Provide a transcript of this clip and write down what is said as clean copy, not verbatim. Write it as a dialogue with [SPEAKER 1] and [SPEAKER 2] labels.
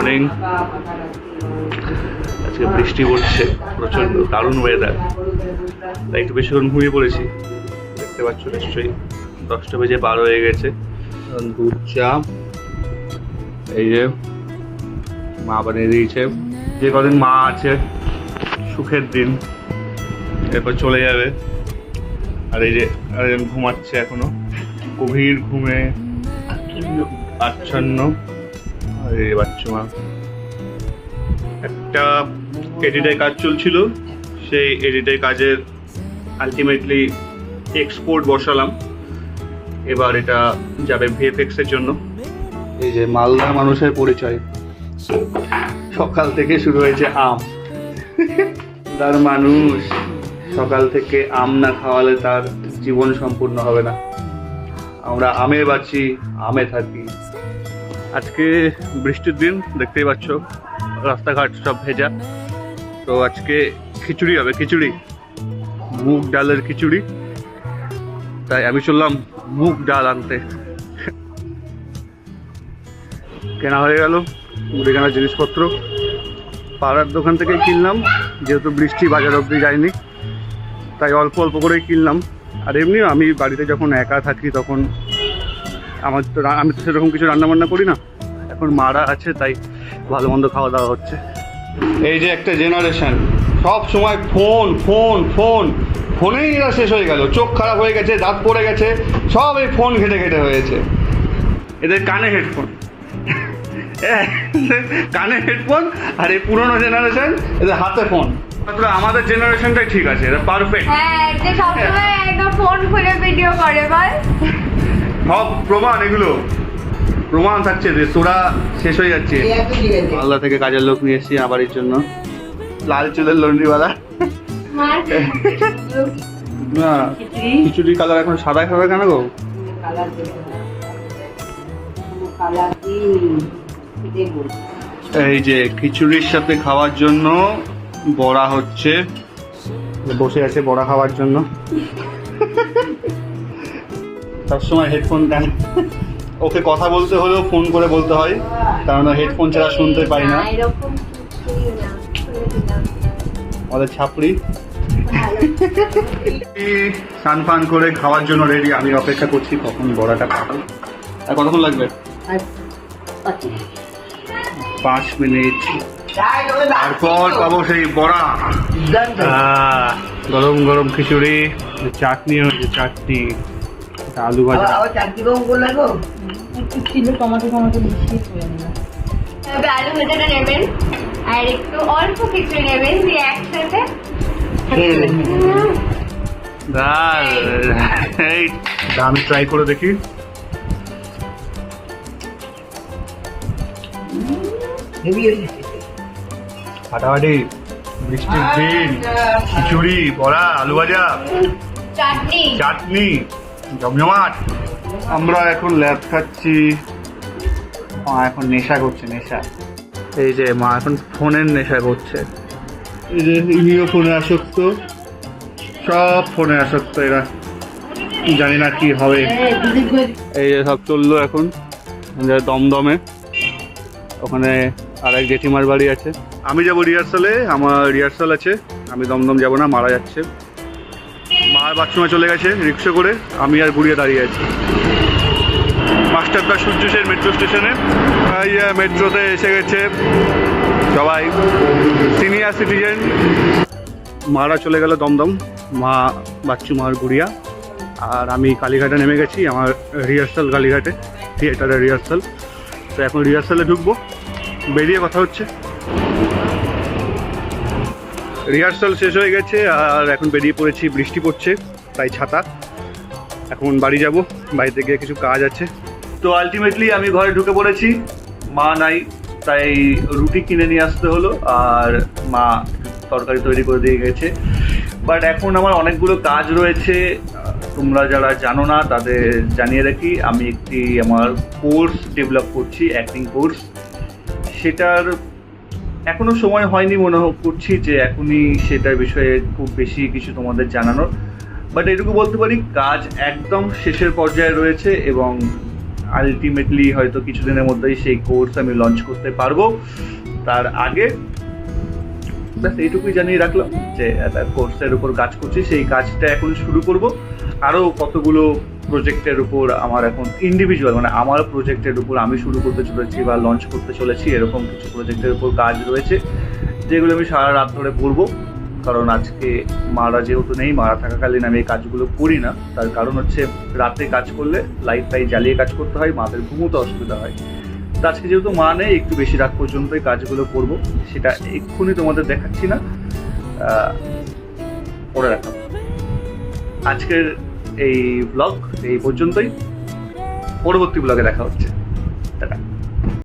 [SPEAKER 1] Morning. আজকে বৃষ্টি পড়ছে, প্রচন্ড দারুণ ওয়েদার, তাই একটু বেশিক্ষণ ঘুমিয়ে পড়েছি। দেখতে পাচ্ছ নিশ্চয়ই 10টা বেজে পার হয়ে গেছে। দুধ চা এই যে মা বানিয়ে দিয়েছে। যে কদিন মা আছে সুখের দিন, এরপর চলে যাবে। আর এই যে ঘুমাচ্ছে এখনো, গভীর ঘুমে আচ্ছন্ন। আর এই বাচ্চা মা, একটা এডিটের কাজ চলছিল, সেই এডিটের কাজের আলটিমেটলি এক্সপোর্ট বসালাম। এবার এটা যাবে ভিএফএক্স এর জন্য। এই যে মালদা মানুষের পরিচয়, সকাল থেকে শুরু হয়েছে আম। তার মানুষ সকাল থেকে আম না খাওয়ালে তার জীবন সম্পূর্ণ হবে না। আমরা আমে বাঁচি, আমে থাকি। আজকে বৃষ্টির দিন, দেখতেই পাচ্ছ রাস্তাঘাট সব ভেজা। তো আজকে খিচুড়ি হবে, খিচুড়ি, মুগ ডালের খিচুড়ি। তাই আমি চললাম মুগ ডাল আনতে। কেনা হয়ে গেল মুদিখানার জিনিসপত্র, পাড়ার দোকান থেকেই কিনলাম, যেহেতু বৃষ্টি বাজার অবধি যায়নি তাই অল্প অল্প করেই কিনলাম। আর এমনিও আমি বাড়িতে যখন একা থাকি তখন আমি তো সেরকম কিছু রান্নাবান্না করি না। এখন মারা আছে তাই ভালো মন্দ খাওয়া দাওয়া হচ্ছে। এই যে একটা জেনারেশন, সব সময় ফোন ফোন ফোন, ফোনেই এরা শেষ হয়ে গেল। চোখ খারাপ হয়ে গেছে, দাঁত পড়ে গেছে, সব এই ফোন ঘেটে ঘেটে হয়েছে। এদের কানে হেডফোন, কানে হেডফোন, আর এই পুরোনো জেনারেশন এদের হাতে ফোন। মাত্র আমাদের জেনারেশনটাই ঠিক আছে, এটা পারফেক্ট।
[SPEAKER 2] হ্যাঁ, যে সবসময় একদম ফোন খুলে ভিডিও করে বল।
[SPEAKER 1] সব প্রমাণ, এগুলো প্রমাণ থাকছে যে তোরা শেষ হয়ে যাচ্ছে। মালদা থেকে কাজের লোক নিয়ে এসেছি আমার বাড়ির জন্য, লাল চুলের লন্ড্রিওয়ালা। না খিচুড়ি কালার এখন সাদা সাদা কেন গো? এই যে খিচুড়ির সাথে খাওয়ার জন্য বড়া হচ্ছে, বসে আছে বড়া খাওয়ার জন্য। সবসময় হেডফোন দেন, ওকে কথা বলতে হলেও ফোন করে বলতে হয়, কারণ হেডফোন ছাড়া শুনতে পাই না। আমাদের ছাপড়ি স্নান ফান করে খাওয়ার জন্য রেডি। আমি অপেক্ষা করছি কখন বড়াটা খাবো। আর কতক্ষণ লাগবে? 5 মিনিট, তারপর পাবো সেই বড়া। গরম গরম খিচুড়ি, চাটনি হয়েছে, চাটনি, আলু ভাজা।
[SPEAKER 2] আলু ভাজাটা নেবেন আর একটু অল্প খিচুড়ি নেবেন, দিয়ে একসাথে
[SPEAKER 1] আমি ট্রাই করে দেখি। ফাটাফাটি বৃষ্টির দিন, খিচুড়ি, বড়া, আলু ভাজা, চাটনি, জমজমাট। আমরা এখন ল্যাব খাচ্ছি, এখন নেশা করছে, নেশা। এই যে মা এখন ফোনের নেশা করছে। এই যে ইনিও ফোনে আসক্ত, সব ফোনে আসক্ত এরা, জানি না কি হবে। এই যে সব চললো এখন দমদমে, ওখানে আর এক জেঠিমার বাড়ি আছে। আমি যাবো রিহার্সালে, আমার রিহার্সাল আছে, আমি দমদম যাব না, মারা যাচ্ছে। মার বাথরুমে চলে গেছে রিক্সা করে, আমি আর ঘুরিয়ে দাঁড়িয়ে আছি মাস্টারদা সূর্য সেন মেট্রো স্টেশনে। মেট্রোতে এসে গেছে সবাই, সিনিয়র সিটিজেন। মারা চলে গেল দমদম, মা বাচ্চু মার গুড়িয়া, আর আমি কালীঘাটে নেমে গেছি। আমার রিহার্সাল কালীঘাটে, থিয়েটারের রিহার্সাল। তো এখন রিহার্সালে ঢুকবো, বেরিয়ে কথা হচ্ছে। রিহার্সাল শেষ হয়ে গেছে আর এখন বেরিয়ে পড়েছি, বৃষ্টি পড়ছে তাই ছাতা। এখন বাড়ি যাব, বাড়িতে গিয়ে কিছু কাজ আছে। তো আলটিমেটলি আমি ঘরে ঢুকে পড়েছি, মা নাই, তাই রুটি কিনে নিয়ে আসতে হলো, আর মা তরকারি তৈরি করে দিয়ে গেছে। বাট এখন আমার অনেকগুলো কাজ রয়েছে, তোমরা যারা জানো না তাদের জানিয়ে রাখি, আমি একটি আমার কোর্স ডেভেলপ করছি, অ্যাক্টিং কোর্স। সেটার এখনও সময় হয়নি, মনে করছি যে এখনই সেটার বিষয়ে খুব বেশি কিছু তোমাদের জানানোর। বাট এটুকু বলতে পারি, কাজ একদম শেষের পর্যায়ে রয়েছে এবং আলটিমেটলি হয়তো কিছুদিনের মধ্যেই সেই কোর্স আমি লঞ্চ করতে পারবো। তার আগে ব্যাস এইটুকুই জানিয়ে রাখলাম যে একটা কোর্সের উপর কাজ করছি, সেই কাজটা এখন শুরু করব। আরও কতগুলো প্রজেক্টের উপর আমার এখন ইন্ডিভিজুয়াল মানে আমার প্রজেক্টের উপর আমি শুরু করতে চলেছি বা লঞ্চ করতে চলেছি, এরকম কিছু প্রজেক্টের উপর কাজ রয়েছে যেগুলো আমি সারা রাত ধরে করবো। কারণ আজকে মারা যেহেতু নেই, মারা থাকাকালীন আমি এই কাজগুলো করি না। তার কারণ হচ্ছে রাতে কাজ করলে লাইট জ্বালিয়ে কাজ করতে হয়, মাদের ঘুমোতে অসুবিধা হয়। তো আজকে যেহেতু মা নেই, একটু বেশি রাত পর্যন্ত এই কাজগুলো করবো, সেটা এক্ষুনি তোমাদের দেখাচ্ছি না, পরে রাখলাম। আজকের এই ব্লগ এই পর্যন্তই, পরবর্তী ব্লগে দেখা হচ্ছে।